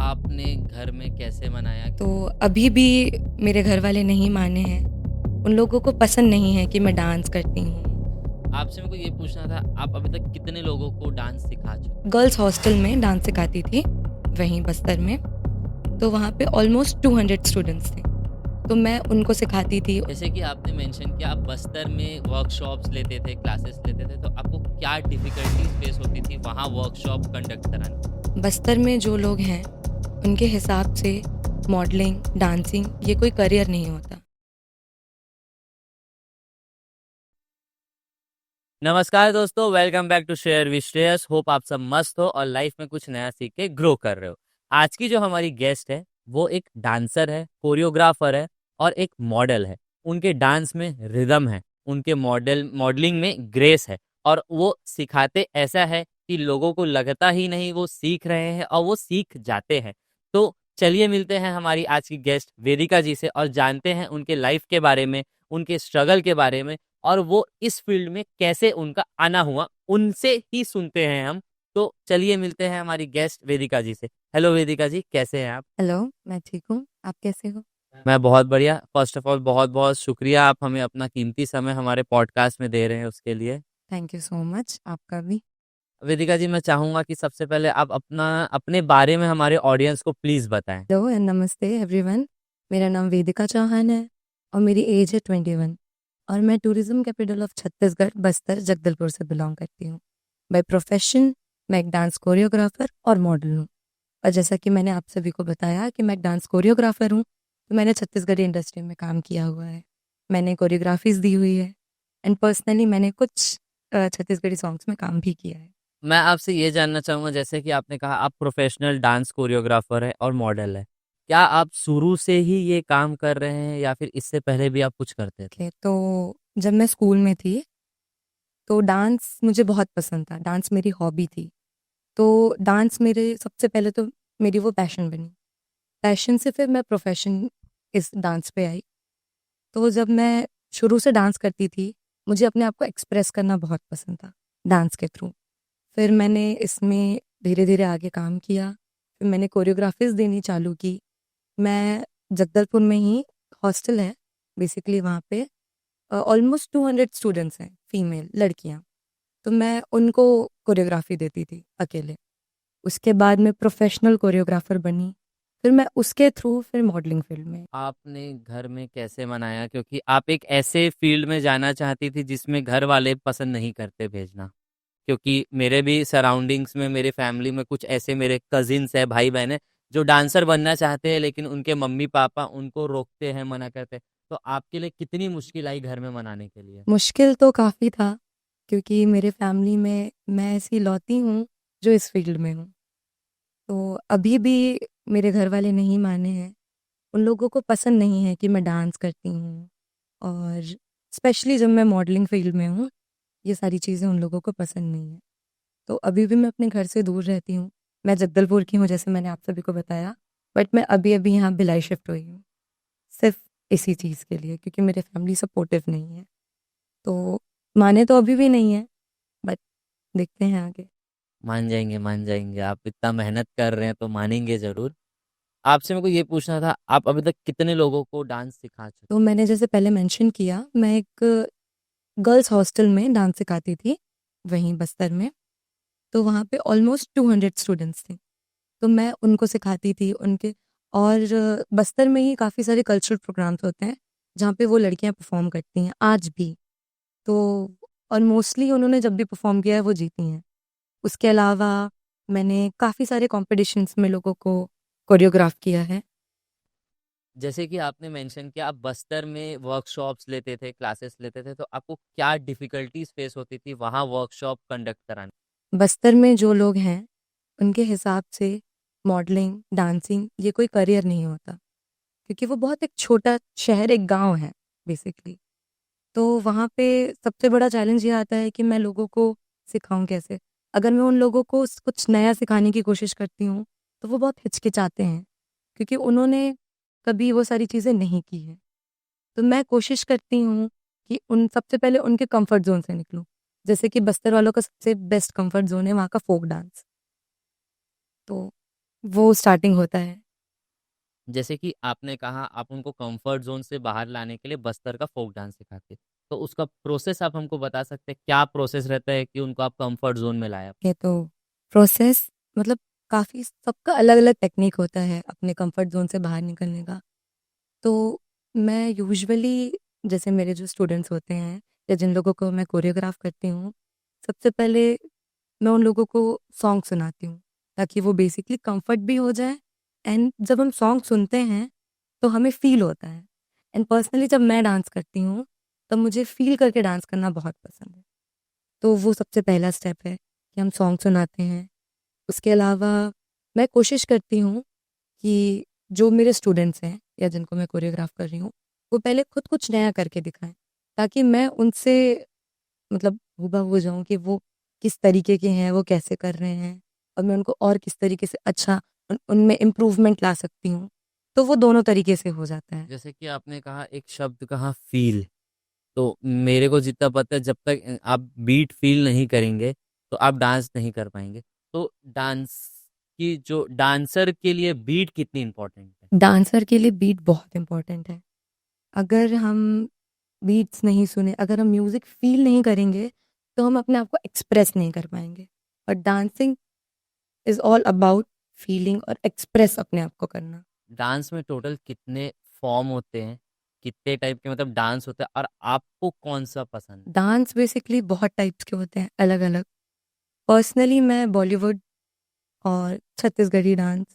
आपने घर में कैसे मनाया? तो अभी भी मेरे घर वाले नहीं माने हैं। उन लोगों को पसंद नहीं है कि मैं डांस करती हूँ। आपसे मेरे को ये पूछना था, आप अभी तक कितने लोगों को डांस सिखा चुके? गर्ल्स हॉस्टल में डांस सिखाती थी, वहीं बस्तर में। तो वहाँ पे ऑलमोस्ट 200 स्टूडेंट्स थे, तो मैं उनको सिखाती थी। जैसे कि आपने मेंशन किया आप बस्तर में वर्कशॉप्स लेते थे, क्लासेस लेते थे, तो आपको क्या डिफ़िकल्टीज़ फेस होती थी वहाँ वर्कशॉप कंडक्ट कराने? बस्तर में जो लोग हैं, उनके हिसाब से मॉडलिंग, डांसिंग ये कोई करियर नहीं होता। नमस्कार दोस्तों, welcome back to share with Shreyas. Hope आप सब मस्त हो और लाइफ में कुछ नया सीख के ग्रो कर रहे हो। आज की जो हमारी गेस्ट है वो एक डांसर है, कोरियोग्राफर है और एक मॉडल है। उनके डांस में रिदम है, उनके मॉडलिंग में ग्रेस है और वो सिखाते ऐसा है कि लोगों को लगता ही नहीं वो सीख रहे हैं और वो सीख जाते हैं। तो चलिए मिलते हैं हमारी आज की गेस्ट वेदिका जी से और जानते हैं उनके लाइफ के बारे में, उनके स्ट्रगल के बारे में और वो इस फील्ड में कैसे उनका आना हुआ, उनसे ही सुनते हैं हम। तो चलिए मिलते हैं हमारी गेस्ट वेदिका जी से। हेलो वेदिका जी, कैसे हैं आप? हेलो, मैं ठीक हूँ, आप कैसे हो? मैं बहुत बढ़िया। फर्स्ट ऑफ ऑल बहुत-बहुत शुक्रिया आप हमें अपना कीमती समय हमारे पॉडकास्ट में दे रहे हैं उसके लिए। थैंक यू सो मच, आपका भी। वेदिका जी, मैं चाहूँगा कि सबसे पहले आप अपने बारे में हमारे ऑडियंस को प्लीज़ बताएँ। हेलो एंड नमस्ते एवरीवन। मेरा नाम वेदिका चौहान है और मेरी एज है 21 और मैं tourism capital of Chhattisgarh Bastar Jagdalpur से बिलोंग करती हूँ। बाय प्रोफेशन मैं एक डांस कोरियोग्राफर और मॉडल हूँ। और जैसा कि मैंने आप सभी को बताया कि मैं एक डांस कोरियोग्राफर हूँ, तो मैंने छत्तीसगढ़ी इंडस्ट्री में काम किया हुआ है। मैंने कोरियोग्राफीज दी हुई है एंड पर्सनली मैंने कुछ छत्तीसगढ़ी सॉन्ग्स में काम भी किया है। मैं आपसे ये जानना चाहूँगा, जैसे कि आपने कहा आप प्रोफेशनल डांस कोरियोग्राफर हैं और मॉडल हैं। क्या आप शुरू से ही ये काम कर रहे हैं या फिर इससे पहले भी आप कुछ करते थे? ओके, तो जब मैं स्कूल में थी तो डांस मुझे बहुत पसंद था, डांस मेरी हॉबी थी। तो डांस मेरे सबसे पहले तो मेरी वो पैशन बनी। पैशन से फिर मैं प्रोफ़ेशन इस डांस पे आई। तो जब मैं शुरू से डांस करती थी, मुझे अपने आप को एक्सप्रेस करना बहुत पसंद था, डांस के थ्रू। फिर मैंने इसमें धीरे-धीरे आगे काम किया, फिर मैंने कोरियोग्राफ़ीज़ देनी चालू की। मैं जगदलपुर में ही हॉस्टल है बेसिकली वहाँ पे ऑलमोस्ट 200 स्टूडेंट्स हैं, फीमेल लड़कियाँ। तो मैं उनको कोरियोग्राफ़ी देती थी अकेले। उसके बाद मैं प्रोफ़ेशनल कोरियोग्राफ़र बनी। फिर मैं उसके थ्रू फिर मॉडलिंग फ़ील्ड में। आपने घर में कैसे मनाया? क्योंकि आप एक ऐसे फील्ड में जाना चाहती थी जिसमें घर वाले पसंद नहीं करते भेजना। क्योंकि मेरे भी सराउंडिंग्स में, मेरे फैमिली में कुछ ऐसे मेरे कज़िन्स हैं, भाई-बहन हैं, जो डांसर बनना चाहते हैं लेकिन उनके मम्मी-पापा उनको रोकते हैं, मना करते हैं। तो आपके लिए कितनी मुश्किल आई घर में मनाने के लिए? मुश्किल तो काफ़ी था, क्योंकि मेरे फ़ैमिली में मैं ऐसी इकलौती हूँ, जो इस फ़ील्ड में हूँ। तो अभी भी मेरे घर वाले नहीं माने हैं। उन लोगों को पसंद नहीं है कि मैं डांस करती हूँ और स्पेशली जब मैं मॉडलिंग फ़ील्ड में हूँ, ये सारी चीज़ें उन लोगों को पसंद नहीं है। तो अभी भी मैं अपने घर से दूर रहती हूँ। मैं जगदलपुर की हूँ जैसे मैंने आप सभी को बताया, बट मैं अभी-अभी यहाँ भिलाई शिफ्ट हुई हूँ, सिर्फ़ इसी चीज़ के लिए क्योंकि मेरे फैमिली सपोर्टिव नहीं है। तो माने तो अभी भी नहीं है, बट देखते हैं आगे। मान जाएँगे, मान जाएँगे। आप इतना मेहनत कर रहे हैं तो मानेंगे ज़रूर। आपसे मेरे को ये पूछना था, आप अभी तक कितने लोगों को डांस सिखा चुके? तो मैंने जैसे पहले मेंशन किया, मैं एक गर्ल्स हॉस्टल में डांस सिखाती थी, वहीं बस्तर में। तो वहाँ पे ऑलमोस्ट 200 स्टूडेंट्स थे। तो मैं उनको सिखाती थी उनके और बस्तर में ही काफ़ी सारे कल्चरल प्रोग्राम्स होते हैं, जहाँ पे वो लड़कियाँ परफ़ॉर्म करती हैं, आज भी। तो और मोस्टली उन्होंने जब भी परफ़ॉर्म किया है, वो जीती हैं। उसके अलावा मैंने काफ़ी सारे कॉम्पिटिशन्स में लोगों को कोरियोग्राफ़ किया है। जैसे कि आपने मेंशन किया आप बस्तर में वर्कशॉप्स लेते थे, क्लासेस लेते थे, तो आपको क्या डिफ़िकल्टीज़ फेस होती थी वहाँ वर्कशॉप कंडक्ट कराने? बस्तर में जो लोग हैं, उनके हिसाब से मॉडलिंग, डांसिंग ये कोई करियर नहीं होता, क्योंकि वो बहुत एक छोटा शहर, एक गाँव है बेसिकली। तो वहाँ पे सबसे बड़ा चैलेंज ये आता है कि मैं लोगों को सिखाऊँ कैसे? अगर मैं उन लोगों को स कुछ नया सिखाने की कोशिश करती हूँ, तो वो बहुत हिचकिचाते हैं, क्योंकि उन्होंने कभी वो सारी चीज़ें नहीं की हैं। तो मैं कोशिश करती हूँ कि उन सबसे पहले उनके कम्फ़र्ट ज़ोन से निकलूँ। जैसे कि बस्तर वालों का सबसे बेस्ट कम्फ़र्ट ज़ोन है वहाँ का फ़ोक डांस। तो वो स्टार्टिंग होता है। जैसे कि आपने कहा आप उनको कंफर्ट जोन से बाहर लाने के लिए बस्तर का फोक डांस सिखाते, तो उसका प्रोसेस आप हमको बता सकते हैं क्या प्रोसेस रहता है कि उनको आप कंफर्ट जोन में लाया? ये तो प्रोसेस मतलब काफ़ी सबका अलग-अलग टेक्निक होता है अपने कंफर्ट ज़ोन से बाहर निकलने का। तो मैं यूजुअली जैसे मेरे जो स्टूडेंट्स होते हैं या जिन लोगों को मैं कोरियोग्राफ करती हूँ, सबसे पहले मैं उन लोगों को सॉन्ग सुनाती हूँ, ताकि वो बेसिकली कंफर्ट भी हो जाए एंड जब हम सॉन्ग सुनते हैं, तो हमें फ़ील होता है। एंड पर्सनली जब मैं डांस करती हूँ, तब मुझे फ़ील करके डांस करना बहुत पसंद है। तो वो सबसे पहला स्टेप है कि हम सॉन्ग सुनाते हैं। उसके अलावा मैं कोशिश करती हूँ कि जो मेरे स्टूडेंट्स हैं या जिनको मैं कोरियोग्राफ कर रही हूँ, वो पहले खुद कुछ नया करके दिखाएँ, ताकि मैं उनसे मतलब हूबहू हो जाऊँ कि वो किस तरीके के हैं, वो कैसे कर रहे हैं और मैं उनको और किस तरीके से अच्छा उनमें इम्प्रूवमेंट ला सकती हूँ। तो वो दोनों तरीके से हो जाता है। जैसे कि आपने कहा एक शब्द कहा फील, तो मेरे को जितना पता है जब तक आप बीट फील नहीं करेंगे तो आप डांस नहीं कर पाएंगे। तो डांस की जो डांसर के लिए बीट कितनी इम्पोर्टेंट है? डांसर के लिए बीट बहुत इम्पोर्टेंट है। अगर हम बीट्स नहीं सुने, अगर हम म्यूज़िक फ़ील नहीं करेंगे, तो हम अपने आप को एक्सप्रेस नहीं कर पाएँगे। और dancing is all about feeling और एक्सप्रेस अपने आप को करना। डांस में टोटल कितने फॉर्म होते हैं, कितने टाइप के मतलब डांस होता है और आपको कौन सा पसंद है? डांस बेसिकली बहुत टाइप्स के होते हैं, अलग-अलग। पर्सनली मैं बॉलीवुड और छत्तीसगढ़ी डांस,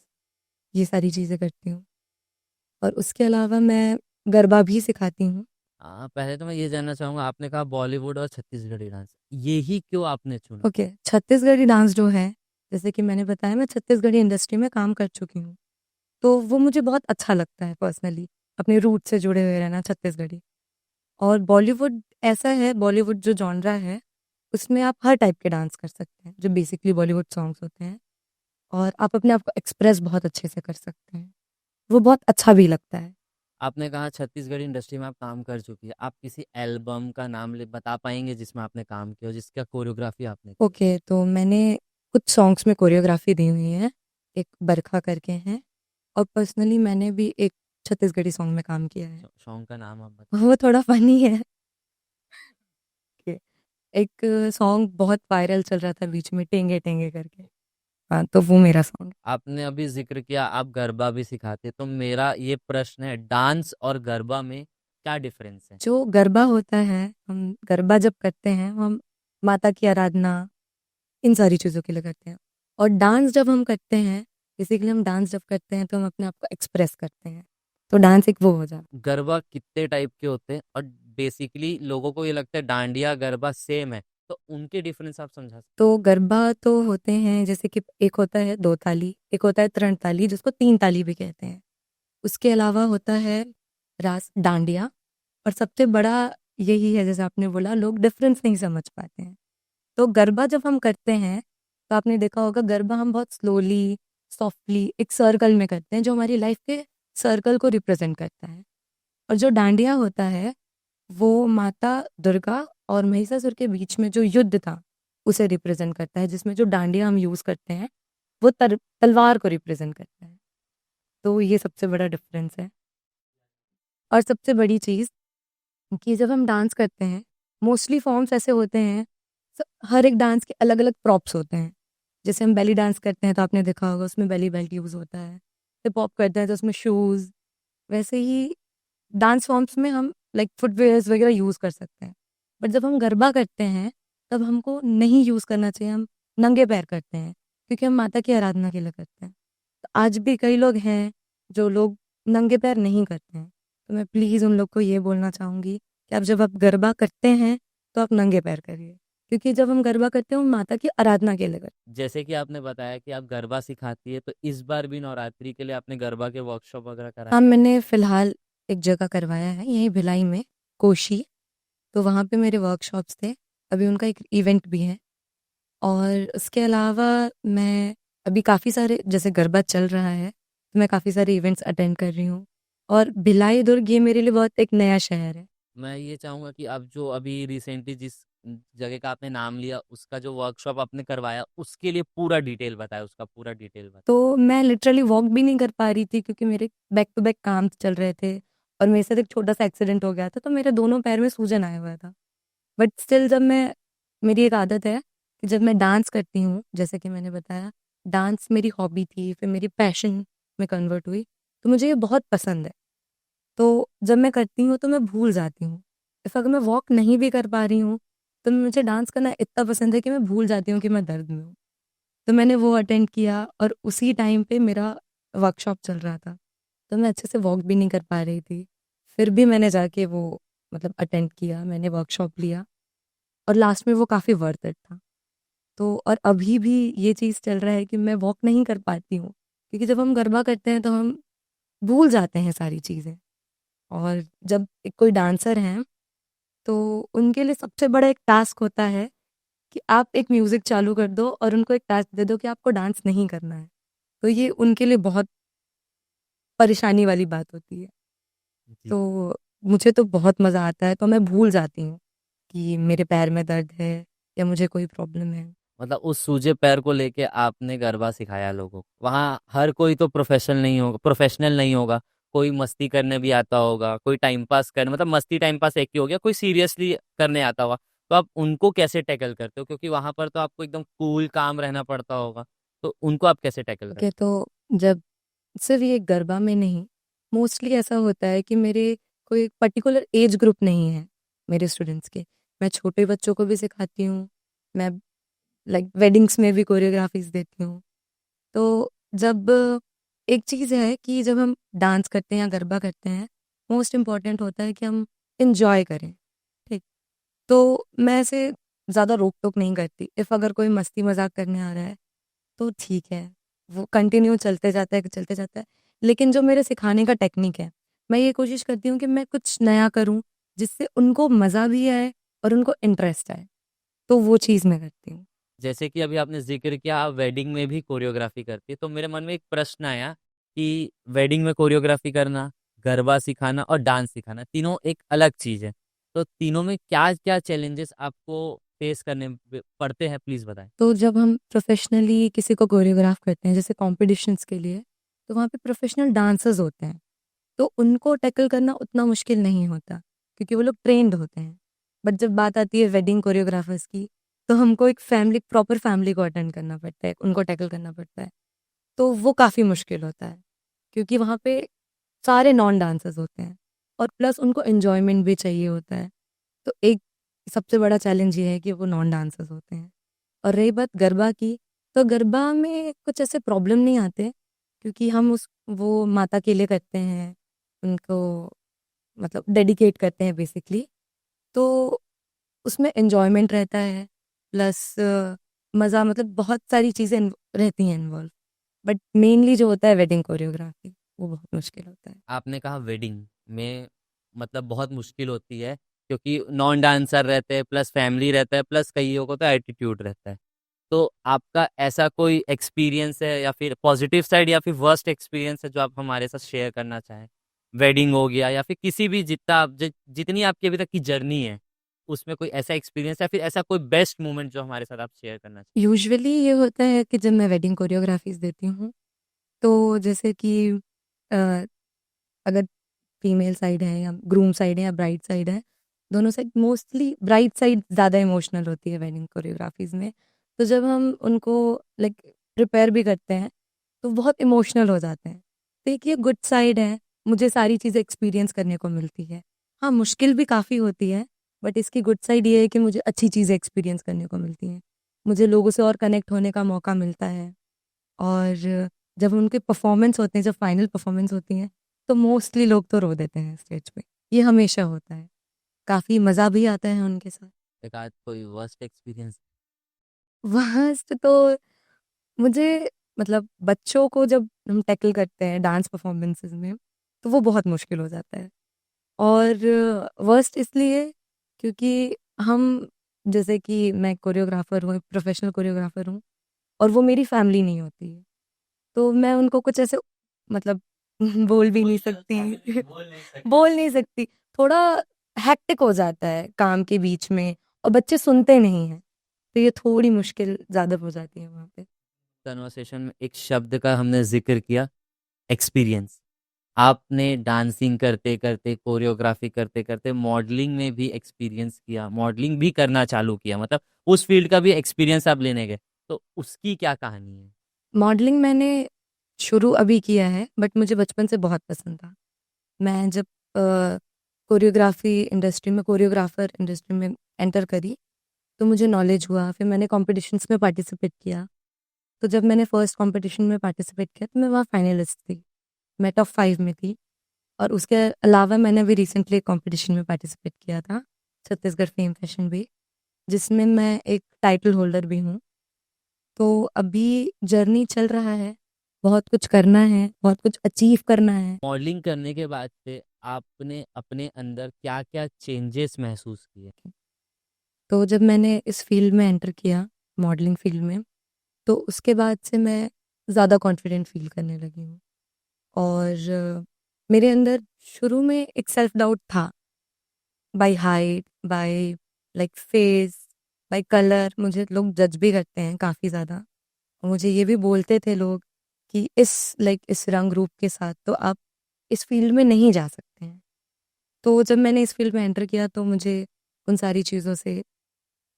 ये सारी चीज़ें करती हूँ। और उसके अलावा मैं गरबा भी सिखाती हूँ। हाँ, पहले तो मैं ये जानना चाहूंगा, आपने कहा बॉलीवुड और छत्तीसगढ़ी डांस, ये ही क्यों आपने चुना? ओके, छत्तीसगढ़ी डांस जो है, जैसे कि मैंने बताया मैं छत्तीसगढ़ी इंडस्ट्री में काम कर चुकी हूँ। तो वो मुझे बहुत अच्छा लगता है पर्सनली, अपने रूट से जुड़े हुए रहना छत्तीसगढ़ी। और बॉलीवुड ऐसा है, बॉलीवुड जो जॉनरा है, उसमें आप हर टाइप के डांस कर सकते हैं, जो बेसिकली बॉलीवुड सॉन्ग्स होते हैं और आप अपने आप को एक्सप्रेस बहुत अच्छे से कर सकते हैं। वो बहुत अच्छा भी लगता है। आपने कहा छत्तीसगढ़ी इंडस्ट्री में आप काम कर चुकी है, आप किसी एल्बम का नाम ले बता पाएंगे जिसमें आपने काम किया हो, जिसका कोरियोग्राफी आपने की? ओके, तो मैंने कुछ सॉन्ग्स में कोरियोग्राफी दी हुई है, एक बरखा करके हैं और पर्सनली मैंने भी एक छत्तीसगढ़ी सॉन्ग में काम किया है। सॉन्ग का नाम आप बता। वो थोड़ा फ़नी है। कि एक सॉन्ग बहुत वायरल चल रहा था बीच में, टेंगे टेंगे करके। हाँ, तो वो मेरा सॉन्ग है। आपने अभी जिक्र किया आप गरबा भी सिखाते, तो मेरा ये प्रश्न है, डांस और गरबा में क्या डिफरेंस है? जो गरबा होता है, हम गरबा जब करते हैं, हम माता की आराधना, इन सारी चीज़ों के लिए करते हैं। और डांस जब हम करते हैं, बेसिकली हम डांस जब करते हैं, तो हम अपने आप को एक्सप्रेस करते हैं। तो डांस एक वो हो जाता है। गरबा कितने टाइप के होते हैं और बेसिकली लोगों को ये लगता है डांडिया गरबा सेम है, तो उनके डिफरेंस आप समझा सकते? तो गरबा तो होते हैं जैसे कि एक होता है 2 ताली, एक होता है त्रण ताली जिसको 3 ताली भी कहते हैं। उसके अलावा होता है रास डांडिया और सबसे बड़ा यही है, जैसे आपने बोला लोग डिफरेंस नहीं समझ पाते हैं। तो गरबा जब हम करते हैं, तो आपने देखा होगा गरबा हम बहुत स्लोली, सॉफ्टली एक सर्कल में करते हैं, जो हमारी लाइफ के सर्कल को रिप्रेज़ेंट करता है। और जो डांडिया होता है, वो माता दुर्गा और महिषासुर के बीच में जो युद्ध था, उसे रिप्रेज़ेंट करता है, जिसमें जो डांडिया हम यूज़ करते हैं, वो तलवार को रिप्रेज़ेंट करता है। तो ये सबसे बड़ा डिफ़रेंस है। और सबसे बड़ी चीज़ कि जब हम डांस करते हैं, मोस्टली फॉर्म्स ऐसे होते हैं, हर एक डांस के अलग-अलग प्रॉप्स होते हैं। जैसे हम बेली डांस करते हैं तो आपने देखा होगा उसमें बेली बेल्ट यूज़ होता है। हिप हॉप करते हैं तो उसमें शूज़, वैसे ही डांस फॉर्म्स में हम लाइक फुटवियर्स वगैरह यूज़ कर सकते हैं। बट जब हम गरबा करते हैं, तब हमको नहीं यूज़ करना चाहिए, हम नंगे पैर करते हैं, क्योंकि हम माता की आराधना के लिए करते हैं। तो आज भी कई लोग हैं, जो लोग नंगे पैर नहीं करते हैं। तो मैं प्लीज़ उन लोग को ये बोलना चाहूँगी कि आप जब आप गरबा करते हैं, तो आप नंगे पैर करिए। क्योंकि जब हम गरबा करते हैं, हम माता की आराधना के लिए करते हैं। जैसे कि आपने बताया कि आप गरबा सिखाती है, तो इस बार भी नवरात्रि के लिए आपने गरबा के वर्कशॉप वगैरह कराए? हाँ, मैंने फ़िलहाल एक जगह करवाया है, यहीं भिलाई में, कोशी। तो वहाँ पे मेरे वर्कशॉप्स थे। अभी उनका एक इवेंट भी है। और उसके अलावा मैं अभी काफ़ी सारे, जैसे गरबा चल रहा है, तो मैं काफ़ी सारे इवेंट्स अटेंड कर रही हूँ। और भिलाई दुर्ग ये मेरे लिए बहुत एक नया शहर है। मैं ये चाहूंगा कि आप जो अभी रिसेंटली जिस जगह का आपने नाम लिया, उसका जो वर्कशॉप आपने करवाया, उसके लिए पूरा डिटेल बताया, उसका पूरा डिटेल बताया। तो मैं लिटरली वॉक भी नहीं कर पा रही थी क्योंकि मेरे बैक टू बैक काम चल रहे थे और मेरे साथ एक छोटा सा एक्सीडेंट हो गया था, तो मेरे दोनों पैर में सूजन आया हुआ था। बट स्टिल जब मैं मेरी एक आदत है कि जब मैं डांस करती हूँ, जैसे कि मैंने बताया, डांस मेरी हॉबी थी, फिर मेरी पैशन में कन्वर्ट हुई, तो मुझे ये बहुत पसंद है। तो जब मैं करती हूँ तो मैं भूल जाती हूँ। इफ़ अगर मैं वॉक नहीं भी कर पा रही हूँ, तो मुझे डांस करना इतना पसंद है कि मैं भूल जाती हूँ कि मैं दर्द में हूँ। तो मैंने वो अटेंड किया और उसी टाइम पे मेरा वर्कशॉप चल रहा था। तो मैं अच्छे से वॉक भी नहीं कर पा रही थी। फिर भी मैंने जाके वो मतलब अटेंड किया, मैंने वर्कशॉप लिया और लास्ट में वो काफ़ी वर्थ इट था। तो और अभी भी ये चीज़ चल रहा है कि मैं वॉक नहीं कर पाती हूँ, क्योंकि जब हम गरबा करते हैं तो हम भूल जाते हैं सारी चीज़ें। और जब एक कोई डांसर हैं, तो उनके लिए सबसे बड़ा एक टास्क होता है कि आप एक म्यूज़िक चालू कर दो और उनको एक टास्क दे दो कि आपको डांस नहीं करना है। तो ये उनके लिए बहुत परेशानी वाली बात होती है। जी। तो मुझे तो बहुत मज़ा आता है, तो मैं भूल जाती हूँ कि मेरे पैर में दर्द है या मुझे कोई प्रॉब्लम है। मतलब उस सूजे पैर को लेके आपने गरबा सिखाया लोगों को। वहाँ हर कोई तो प्रोफेशनल नहीं होगा। कोई मस्ती करने भी आता होगा, कोई टाइम पास करने, मतलब मस्ती टाइम पास एक ही हो गया, कोई सीरियसली करने आता होगा। तो आप उनको कैसे टैकल करते हो, क्योंकि वहां पर तो आपको एकदम कूल काम रहना पड़ता होगा। तो उनको आप कैसे टैकल ओके, करते तो जब सिर्फ़ ये गरबा में नहीं, मोस्टली ऐसा होता है कि मेरे कोई पर्टिकुलर एज ग्रुप नहीं है मेरे स्टूडेंट्स के। मैं छोटे बच्चों को भी सिखाती हूँ, मैं लाइक वेडिंग्स में भी कोरियोग्राफ़ीज़ देती हूँ। तो जब एक चीज़ है कि जब हम डांस करते हैं या गरबा करते हैं, मोस्ट इम्पोर्टेंट होता है कि हम एन्जॉय करें, ठीक? तो मैं ऐसे ज़्यादा रोक-टोक नहीं करती। इफ़ अगर कोई मस्ती-मज़ाक करने आ रहा है, तो ठीक है, वो कंटिन्यू चलते जाता है। लेकिन जो मेरे सिखाने का टेक्निक है, मैं ये कोशिश करती हूँ कि मैं कुछ नया करूँ, जिससे उनको मज़ा भी आए और उनको इंटरेस्ट आए। तो वो चीज़ मैं करती हूँ। जैसे कि अभी आपने ज़िक्र किया आप वेडिंग में भी कोरियोग्राफ़ी करती है, तो मेरे मन में एक प्रश्न आया कि वेडिंग में कोरियोग्राफ़ी करना, गरबा सिखाना और डांस सिखाना, तीनों एक अलग चीज़ है। तो तीनों में क्या-क्या चैलेंजेस आपको फेस करने पड़ते हैं, प्लीज़ बताएँ? तो जब हम प्रोफ़ेशनली किसी को कोरियोग्राफ करते हैं, जैसे कॉम्पिटिशन्स के लिए, तो वहाँ पे प्रोफ़ेशनल डांसर्स होते हैं। तो उनको टैकल करना उतना मुश्किल नहीं होता, क्योंकि वो लोग ट्रेन्ड होते हैं। बट जब बात आती है वेडिंग कोरियोग्राफर्स की, तो हमको एक प्रॉपर फैमिली को अटेंड करना पड़ता है, उनको टैकल करना पड़ता है। तो वो काफ़ी मुश्किल होता है, क्योंकि वहाँ पे सारे नॉन डांसर्स होते हैं और प्लस उनको एन्जॉयमेंट भी चाहिए होता है। तो एक सबसे बड़ा चैलेंज ये है कि वो नॉन डांसर्स होते हैं। और रही बात गरबा की, तो गरबा में कुछ ऐसे प्रॉब्लम नहीं आते, क्योंकि हम उस वो माता के लिए करते हैं, उनको मतलब डेडिकेट करते हैं बेसिकली। तो उसमें एन्जॉयमेंट रहता है, प्लस मज़ा, मतलब बहुत सारी चीज़ें रहती हैं इन्वॉल्व। बट मेनली जो होता है वेडिंग कोरियोग्राफी, वो बहुत मुश्किल होता है। आपने कहा वेडिंग में मतलब बहुत मुश्किल होती है, क्योंकि नॉन डांसर रहते हैं, प्लस फैमिली रहता है, प्लस कईयों को तो एटीट्यूड रहता है। तो आपका ऐसा कोई एक्सपीरियंस है, या फिर पॉजिटिव साइड या फिर वर्स्ट एक्सपीरियंस है जो आप हमारे साथ शेयर करना चाहें? वेडिंग हो गया, या फिर किसी भी जितनी आपकी अभी तक की जर्नी है, उसमें कोई ऐसा एक्सपीरियंस या फिर ऐसा कोई बेस्ट मोमेंट जो हमारे साथ आप शेयर करना चाहें? यूजुअली ये होता है कि जब मैं वेडिंग कोरियोग्राफीज़ देती हूँ, तो जैसे कि अ, अगर फीमेल साइड है या ग्रूम साइड है या ब्राइड साइड है, दोनों साइड, मोस्टली ब्राइड साइड ज़्यादा इमोशनल होती है वेडिंग कोरियोग्राफीज़ में। तो जब हम उनको लाइक प्रिपेयर भी करते हैं, तो बहुत इमोशनल हो जाते हैं। तो एक ये गुड साइड है, मुझे सारी चीज़ें एक्सपीरियंस करने को मिलती है। हाँ, मुश्किल भी काफ़ी होती है, बट इसकी गुड साइड ये है कि मुझे अच्छी चीज़ें एक्सपीरियंस करने को मिलती हैं। मुझे लोगों से और कनेक्ट होने का मौका मिलता है। और जब उनके परफॉर्मेंस होते हैं, जब फाइनल परफॉर्मेंस होती हैं, तो मोस्टली लोग तो रो देते हैं स्टेज पे। ये हमेशा होता है। काफ़ी मज़ा भी आता है उनके साथ। एक आध कोई वर्स्ट एक्सपीरियंस? वर्स्ट तो मुझे, मतलब बच्चों को जब हम टैकल करते हैं डांस परफॉर्मेंसेज़ में, तो वो बहुत मुश्किल हो जाता है। और वर्स्ट इसलिए क्योंकि हम, जैसे कि मैं कोरियोग्राफ़र हूँ, प्रोफ़ेशनल कोरियोग्राफ़र हूँ और वो मेरी फैमिली नहीं होती है। तो मैं उनको कुछ ऐसे मतलब बोल भी नहीं सकती बोल नहीं सकती। थोड़ा हेक्टिक हो जाता है काम के बीच में और बच्चे सुनते नहीं हैं, तो ये थोड़ी मुश्किल ज़्यादा हो जाती है वहाँ पे। कन्वर्सेशन में एक शब्द का हमने जिक्र किया, एक्सपीरियंस। आपने डांसिंग करते करते, कोरियोग्राफी करते करते मॉडलिंग में भी एक्सपीरियंस किया, मॉडलिंग भी करना चालू किया, मतलब उस फील्ड का भी एक्सपीरियंस आप लेने गए, तो उसकी क्या कहानी है? मॉडलिंग मैंने शुरू अभी किया है, बट मुझे बचपन से बहुत पसंद था। मैं जब कोरियोग्राफी इंडस्ट्री में, कोरियोग्राफर इंडस्ट्री में एंटर करी, तो मुझे नॉलेज हुआ, फिर मैंने कॉम्पिटिशन्स में पार्टिसिपेट किया। तो जब मैंने फर्स्ट कॉम्पिटिशन में पार्टिसिपेट किया, तो मैं वहाँ फाइनलिस्ट थी, मैं टॉप 5 में थी। और उसके अलावा मैंने अभी रिसेंटली एक कॉम्पिटिशन में पार्टिसिपेट किया था, छत्तीसगढ़ फेम फैशन वीक, जिसमें मैं एक टाइटल होल्डर भी हूँ। तो अभी जर्नी चल रहा है, बहुत कुछ करना है, बहुत कुछ अचीव करना है। मॉडलिंग करने के बाद से आपने अपने अंदर क्या क्या चेंजेस महसूस किए? तो जब मैंने इस फील्ड में एंटर किया, मॉडलिंग फील्ड में, तो उसके बाद से मैं ज़्यादा कॉन्फिडेंट फील करने लगी हूँ। और मेरे अंदर शुरू में एक सेल्फ डाउट था, by height, by like face, by colour. मुझे लोग जज भी करते हैं काफ़ी ज़्यादा, और मुझे ये भी बोलते थे लोग कि इस रंग रूप के साथ तो आप इस फील्ड में नहीं जा सकते हैं। तो जब मैंने इस फील्ड में एंटर किया, तो मुझे उन सारी चीज़ों से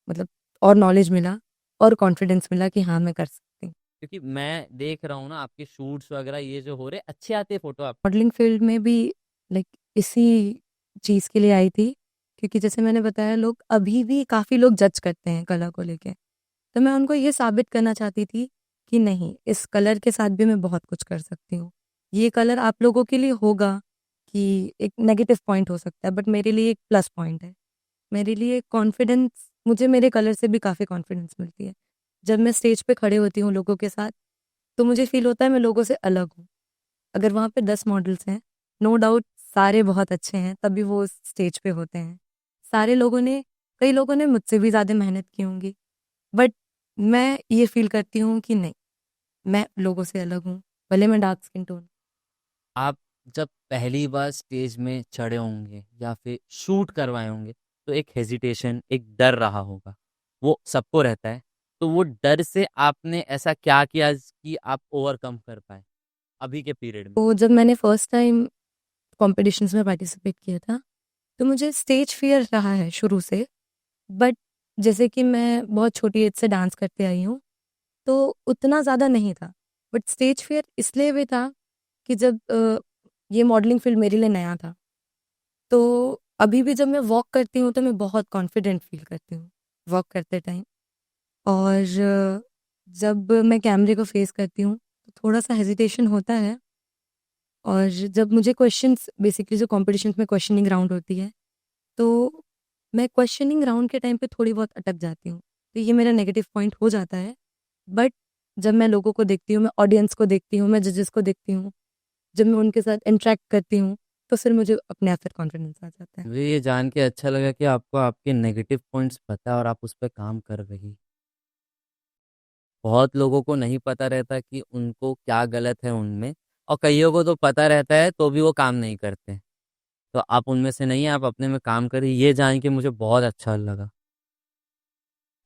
मतलब और नॉलेज मिला और कॉन्फिडेंस मिला कि हाँ, मैं कर सकती हूँ। क्योंकि मैं देख रहा हूँ ना आपके शूट्स वगैरह ये जो हो रहे, अच्छे आते फोटो आप। मॉडलिंग फील्ड में भी लाइक इसी चीज़ के लिए आई थी, क्योंकि जैसे मैंने बताया, लोग अभी भी काफ़ी लोग जज करते हैं कला को लेके। तो मैं उनको ये साबित करना चाहती थी कि नहीं, इस कलर के साथ भी मैं बहुत कुछ कर सकती हूँ। ये कलर आप लोगों के लिए होगा कि एक नेगेटिव पॉइंट हो सकता है, बट मेरे लिए एक प्लस पॉइंट है। मेरे लिए कॉन्फिडेंस, मुझे मेरे कलर से भी काफ़ी कॉन्फिडेंस मिलती है। जब मैं स्टेज पे खड़े होती हूँ लोगों के साथ, तो मुझे फ़ील होता है मैं लोगों से अलग हूँ। अगर वहाँ पे 10 मॉडल्स हैं, नो डाउट सारे बहुत अच्छे हैं, तभी वो उस स्टेज पे होते हैं। सारे लोगों ने, कई लोगों ने मुझसे भी ज़्यादा मेहनत की होंगी, बट मैं ये फ़ील करती हूँ कि नहीं, मैं लोगों से अलग हूँ, भले मैं डार्क स्किन टोन। आप जब पहली बार स्टेज में चढ़े होंगे या फिर शूट करवाए होंगे, तो एक हेजिटेशन, एक डर रहा होगा, वो सबको रहता है। तो वो डर से आपने ऐसा क्या किया कि आप ओवरकम कर पाए अभी के पीरियड में? तो जब मैंने फर्स्ट टाइम कॉम्पिटिशन्स में पार्टिसिपेट किया था, तो मुझे स्टेज फ़ियर रहा है शुरू से। बट जैसे कि मैं बहुत छोटी एज से डांस करते आई हूँ, तो उतना ज़्यादा नहीं था। बट स्टेज फ़ियर इसलिए भी था कि जब ये मॉडलिंग फ़ील्ड मेरे लिए नया था, तो अभी भी जब मैं वॉक करती हूँ, तो मैं बहुत कॉन्फिडेंट फ़ील करती हूँ, वॉक करते टाइम। और जब मैं कैमरे को फ़ेस करती हूँ, तो थोड़ा-सा हेजिटेशन होता है। और जब मुझे क्वेश्चंस, बेसिकली जो कॉम्पिटिशन्स में क्वेश्चनिंग राउंड होती है, तो मैं क्वेश्चनिंग राउंड के टाइम पे थोड़ी बहुत अटक जाती हूँ। तो ये मेरा नेगेटिव पॉइंट हो जाता है। बट जब मैं लोगों को देखती हूँ, मैं ऑडियंस को देखती हूँ, मैं जजेस को देखती हूँ, जब मैं उनके साथ इंटरैक्ट करती हूँ, तो फिर मुझे अपने आप फिर कॉन्फिडेंस आ जाता है। मुझे ये जान के अच्छा लगा कि आपको आपके नेगेटिव पॉइंट्स पता है और आप उस पर काम कर रही। बहुत लोगों को नहीं पता रहता कि उनको क्या गलत है उनमें, और कईयों को तो पता रहता है तो भी वो काम नहीं करते। तो आप उनमें से नहीं हैं, आप अपने में काम करिए, ये जान के मुझे बहुत अच्छा लगा।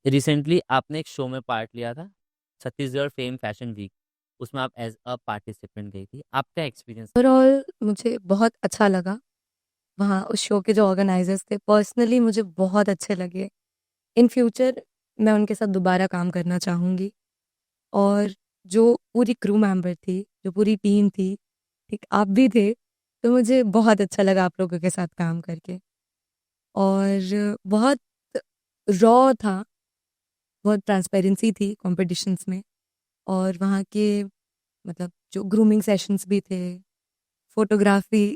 रिसेंटली आपने एक शो में पार्ट लिया था, छत्तीसगढ़ फेम फैशन वीक, उसमें आप एज अ पार्टिसिपेंट गई थी, आपका एक्सपीरियंस? ओवरऑल मुझे बहुत अच्छा लगा। वहाँ उस शो के जो ऑर्गेनाइजर्स थे, पर्सनली मुझे बहुत अच्छे लगे। इन फ्यूचर मैं उनके साथ दोबारा काम करना चाहूँगी। और जो पूरी क्रू मेंबर थी, जो पूरी टीम थी, ठीक आप भी थे, तो मुझे बहुत अच्छा लगा आप लोगों के साथ काम करके। और बहुत रॉ था, बहुत ट्रांसपेरेंसी थी कॉम्पिटिशन्स में। और वहाँ के मतलब जो ग्रूमिंग सेशंस भी थे, फोटोग्राफी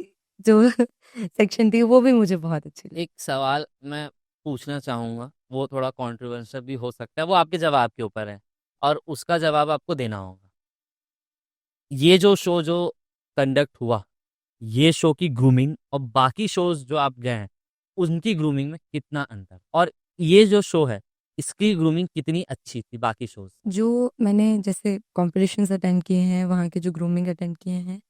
जो सेक्शन थी, वो भी मुझे बहुत अच्छी लगी। एक सवाल मैं पूछना चाहूँगा, वो थोड़ा कंट्रोवर्शियल भी हो सकता है, वो आपके जवाब के ऊपर है और उसका जवाब आपको देना होगा। ये जो शो जो कंडक्ट हुआ, ये शो की ग्रूमिंग और बाकी शोज जो आप गए हैं उनकी ग्रूमिंग में कितना अंतर, और ये जो शो है इसकी ग्रूमिंग कितनी अच्छी थी बाकी शोज? जो मैंने जैसे कॉम्पिटिशन्स अटेंड किए हैं, वहाँ के जो ग्रूमिंग अटेंड किए हैं,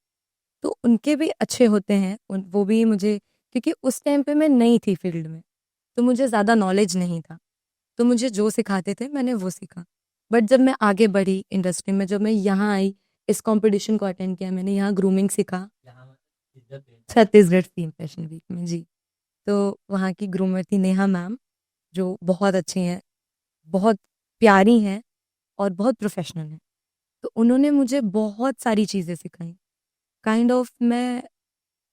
तो उनके भी अच्छे होते हैं। वो भी मुझे, क्योंकि उस टाइम पे मैं नई थी फील्ड में, तो मुझे ज़्यादा नॉलेज नहीं था। तो मुझे जो सिखाते थे मैंने वो सीखा। बट जब मैं आगे बढ़ी इंडस्ट्री में, जब मैं यहाँ आई, इस कॉम्पिटिशन को अटेंड किया, मैंने यहाँ ग्रूमिंग सीखा छत्तीसगढ़ फिल्म फैशन वीक में जी। तो वहाँ की ग्रूमर थी नेहा मैम, जो बहुत अच्छी हैं, बहुत प्यारी हैं और बहुत प्रोफेशनल हैं। तो उन्होंने मुझे बहुत सारी चीज़ें सिखाई। काइंड ऑफ मैं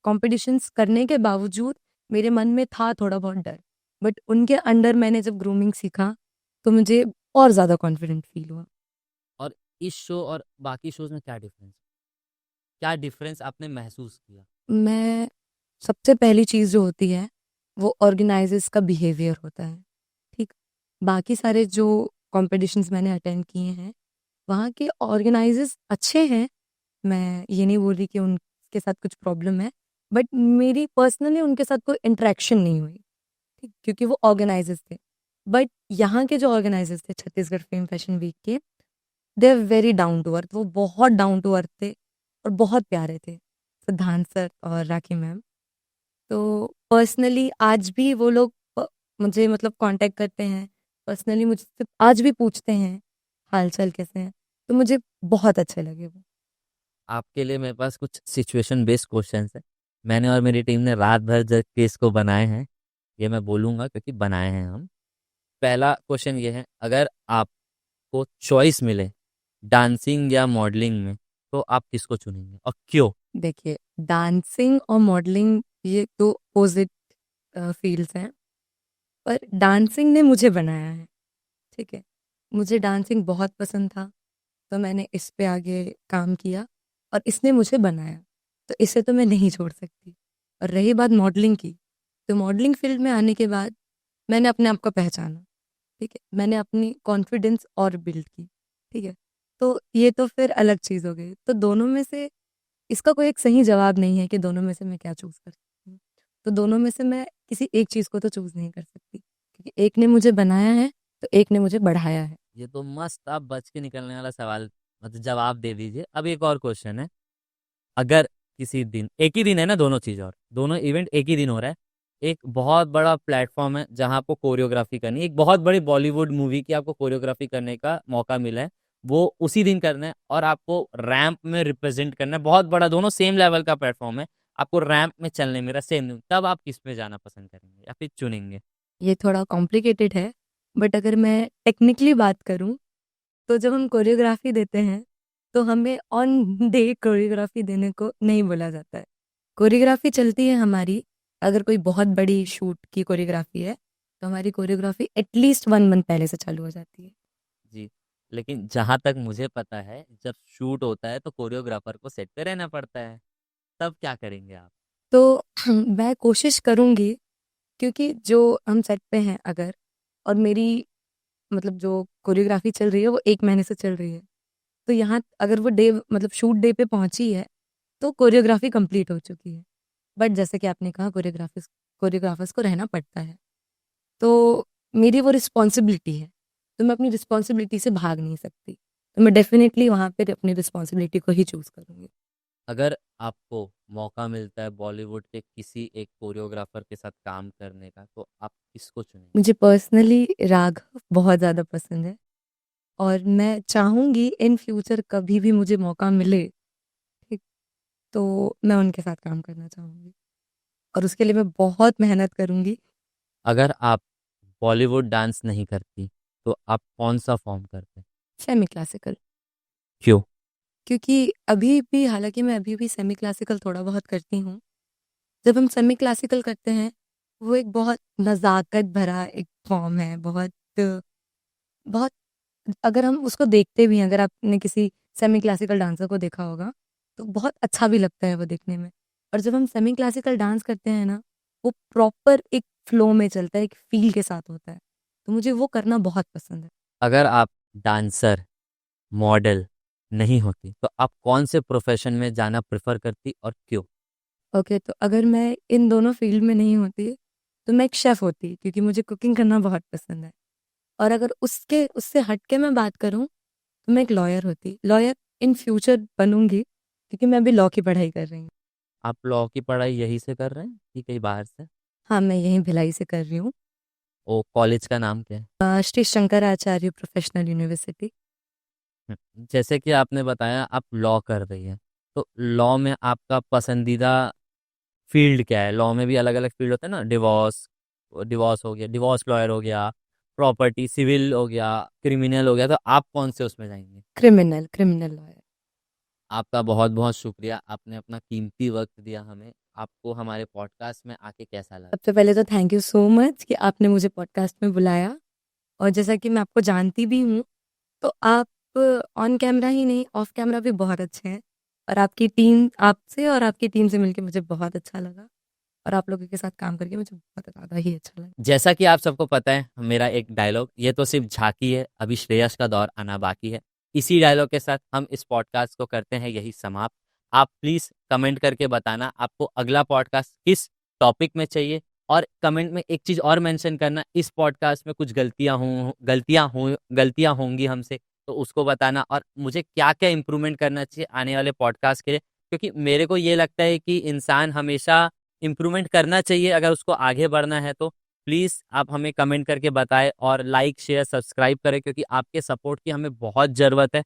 कॉम्पिटिशन्स करने के बावजूद मेरे मन में था थोड़ा बहुत डर, बट उनके अंडर मैंने जब ग्रूमिंग सीखा तो मुझे और ज़्यादा कॉन्फिडेंट फील हुआ। और इस शो और बाकी शोज में क्या डिफरेंस आपने महसूस किया? मैं सबसे पहली चीज़ जो होती है वो ऑर्गेनाइजर्स का बिहेवियर होता है, ठीक। बाकी सारे जो कॉम्पिटिशन्स मैंने अटेंड किए हैं वहाँ के ऑर्गेनाइजर्स अच्छे हैं, मैं ये नहीं बोल रही कि उनके साथ कुछ प्रॉब्लम है, बट मेरी पर्सनली उनके साथ कोई इंटरेक्शन नहीं हुई, ठीक, क्योंकि वो ऑर्गेनाइजर्स थे। बट यहाँ के जो ऑर्गेनाइजर्स थे छत्तीसगढ़ फिल्म फैशन वीक के, they are very down to earth, वो बहुत डाउन टू अर्थ थे और बहुत प्यारे थे, सिद्धांत सर और राखी मैम। तो पर्सनली आज भी वो लोग मुझे मतलब कांटेक्ट करते हैं, पर्सनली मुझसे आज भी पूछते हैं हाल चाल कैसे हैं, तो मुझे बहुत अच्छे लगे वो। आपके लिए मेरे पास कुछ सिचुएशन बेस्ड क्वेश्चंस है। मैंने और मेरी टीम ने रात भर जग के इसको बनाए हैं। ये मैं बोलूँगा क्योंकि बनाए हैं हम। पहला क्वेश्चन ये है, अगर आपको चॉइस मिले डांसिंग या मॉडलिंग में, तो आप किसको चुनेंगे और क्यों? देखिए, डांसिंग और मॉडलिंग ये दो अपोजिट फील्ड्स हैं, पर डांसिंग ने मुझे बनाया है, ठीक है। मुझे डांसिंग बहुत पसंद था, तो मैंने इस पे आगे काम किया और इसने मुझे बनाया, तो इसे तो मैं नहीं छोड़ सकती। और रही बात मॉडलिंग की, तो मॉडलिंग फील्ड में आने के बाद मैंने अपने आप को पहचाना, ठीक है। मैंने अपनी कॉन्फिडेंस और बिल्ड की, ठीक है। तो ये तो फिर अलग चीज़ हो गई। तो दोनों में से इसका कोई एक सही जवाब नहीं है कि दोनों में से मैं क्या चूज़ कर सकती हूँ। तो दोनों में से मैं किसी एक चीज़ को तो चूज़ नहीं कर सकती, क्योंकि एक ने मुझे बनाया है, तो एक ने मुझे बढ़ाया है। ये तो मस्त आप बच के निकलने वाला सवाल मतलब जवाब दे दीजिए। अब एक और क्वेश्चन है, अगर किसी दिन, एक ही दिन है ना दोनों चीज, और दोनों इवेंट एक ही दिन हो रहा है, एक बहुत बड़ा प्लेटफॉर्म है जहां आपको कोरियोग्राफी करनी है, एक बहुत बड़ी बॉलीवुड मूवी की आपको कोरियोग्राफी करने का मौका मिला है, वो उसी दिन करना है और आपको रैंप में रिप्रेजेंट करना है, बहुत बड़ा, दोनों सेम लेवल का प्लेटफॉर्म है, आपको रैंप में चलने मेरा सेम दिन, तब आप किस में जाना पसंद करेंगे या फिर चुनेंगे? ये थोड़ा कॉम्प्लिकेटेड है, बट अगर मैं टेक्निकली बात करूँ, तो जब हम कोरियोग्राफी देते हैं, तो हमें ऑन डे कोरियोग्राफी देने को नहीं बोला जाता है। कोरियोग्राफी चलती है हमारी, अगर कोई बहुत बड़ी शूट की कोरियोग्राफी है, तो हमारी कोरियोग्राफी एटलीस्ट 1 मंथ पहले से चालू हो जाती है। जी, लेकिन जहां तक मुझे पता है जब शूट होता है तो कोरियोग्राफर को सेट पे रहना पड़ता है, तब क्या करेंगे आप? तो मैं कोशिश करूँगी, क्योंकि जो हम सेट पे हैं अगर, और मेरी मतलब जो कोरियोग्राफी चल रही है वो 1 महीने से चल रही है, तो यहाँ अगर वो डे मतलब शूट डे पे पहुँची है, तो कोरियोग्राफी कंप्लीट हो चुकी है। बट जैसे कि आपने कहा कोरियोग्राफिस कोरियोग्राफर्स को रहना पड़ता है, तो मेरी वो रिस्पॉन्सिबिलिटी है, तो मैं अपनी रिस्पॉन्सिबिलिटी से भाग नहीं सकती। तो मैं डेफ़िनिटली वहाँ पे अपनी रिस्पॉन्सिबिलिटी को ही चूज़ करूँगी। अगर आपको मौका मिलता है बॉलीवुड के किसी एक कोरियोग्राफर के साथ काम करने का, तो आप किसको चुनेंगे? मुझे पर्सनली राघव बहुत ज़्यादा पसंद है और मैं चाहूँगी इन फ्यूचर कभी भी मुझे मौका मिले, ठीक, तो मैं उनके साथ काम करना चाहूँगी और उसके लिए मैं बहुत मेहनत करूँगी। अगर आप बॉलीवुड डांस नहीं करती, तो आप कौन सा फॉर्म करते? सेमी क्लासिकल, क्यों? क्योंकि अभी भी, हालाँकि मैं अभी भी सेमी क्लासिकल थोड़ा बहुत करती हूँ। जब हम सेमी क्लासिकल करते हैं, वो एक बहुत नज़ाकत भरा एक फ़ॉर्म है, बहुत बहुत, अगर हम उसको देखते भी हैं, अगर आपने किसी सेमी क्लासिकल डांसर को देखा होगा, तो बहुत अच्छा भी लगता है वो देखने में। और जब हम सेमी क्लासिकल डांस करते हैं ना, वो प्रॉपर एक फ्लो में चलता है, एक फ़ील के साथ होता है। तो मुझे वो करना बहुत पसंद है। अगर आप डांसर, मॉडल नहीं होती, तो आप कौन से प्रोफेशन में जाना प्रेफर करती और क्यों? ओके, तो अगर मैं इन दोनों फ़ील्ड में नहीं होती, तो मैं एक शेफ़ होती, क्योंकि मुझे कुकिंग करना बहुत पसंद है। और अगर उसके उससे हट के मैं बात करूँ, तो मैं एक लॉयर होती। लॉयर इन फ्यूचर बनूँगी, क्योंकि मैं अभी लॉ की पढ़ाई कर रही हूँ। आप लॉ की पढ़ाई यहीं से कर रहे हैं कि कहीं बाहर से? हाँ, मैं यहीं भिलाई से कर रही हूँ। ओ कॉलेज का नाम क्या है? Shri Shankaracharya professional university. जैसे कि आपने बताया आप लॉ कर रही हैं, तो लॉ में आपका पसंदीदा फील्ड क्या है? लॉ में भी अलग अलग फील्ड होते हैं ना, डिवोर्स, डिवोर्स हो गया, डिवोर्स लॉयर हो गया, प्रॉपर्टी, सिविल हो गया, क्रिमिनल हो गया, तो आप कौन से उसमें जाएंगे? Criminal criminal lawyer. आपका बहुत बहुत शुक्रिया, आपने अपना कीमती वक्त दिया हमें। आपको हमारे पॉडकास्ट में आके कैसा लगा? सबसे पहले तो थैंक यू सो मच कि आपने मुझे पॉडकास्ट में बुलाया। और जैसा कि मैं आपको जानती भी हूँ, तो आप ऑन कैमरा ही नहीं, ऑफ कैमरा भी बहुत अच्छे हैं। और आपकी टीम, आपसे और आपकी टीम से मिलके मुझे बहुत अच्छा लगा। और आप लोगों के साथ काम करके मुझे बहुत ज़्यादा ही अच्छा लगा। जैसा कि आप सबको पता है, मेरा एक डायलॉग, ये तो सिर्फ झांकी है, अभी श्रेयस का दौर आना बाकी है। इसी डायलॉग के साथ हम इस पॉडकास्ट को करते हैं यही समाप्त। आप प्लीज़ कमेंट करके बताना आपको अगला पॉडकास्ट किस टॉपिक में चाहिए, और कमेंट में एक चीज़ और मेंशन करना, इस पॉडकास्ट में कुछ गलतियाँ होंगी हमसे, तो उसको बताना, और मुझे क्या क्या इम्प्रूवमेंट करना चाहिए आने वाले पॉडकास्ट के लिए, क्योंकि मेरे को ये लगता है कि इंसान हमेशा इम्प्रूवमेंट करना चाहिए अगर उसको आगे बढ़ना है। तो प्लीज़ आप हमें कमेंट करके बताएं, और लाइक शेयर सब्सक्राइब करें, क्योंकि आपके सपोर्ट की हमें बहुत ज़रूरत है।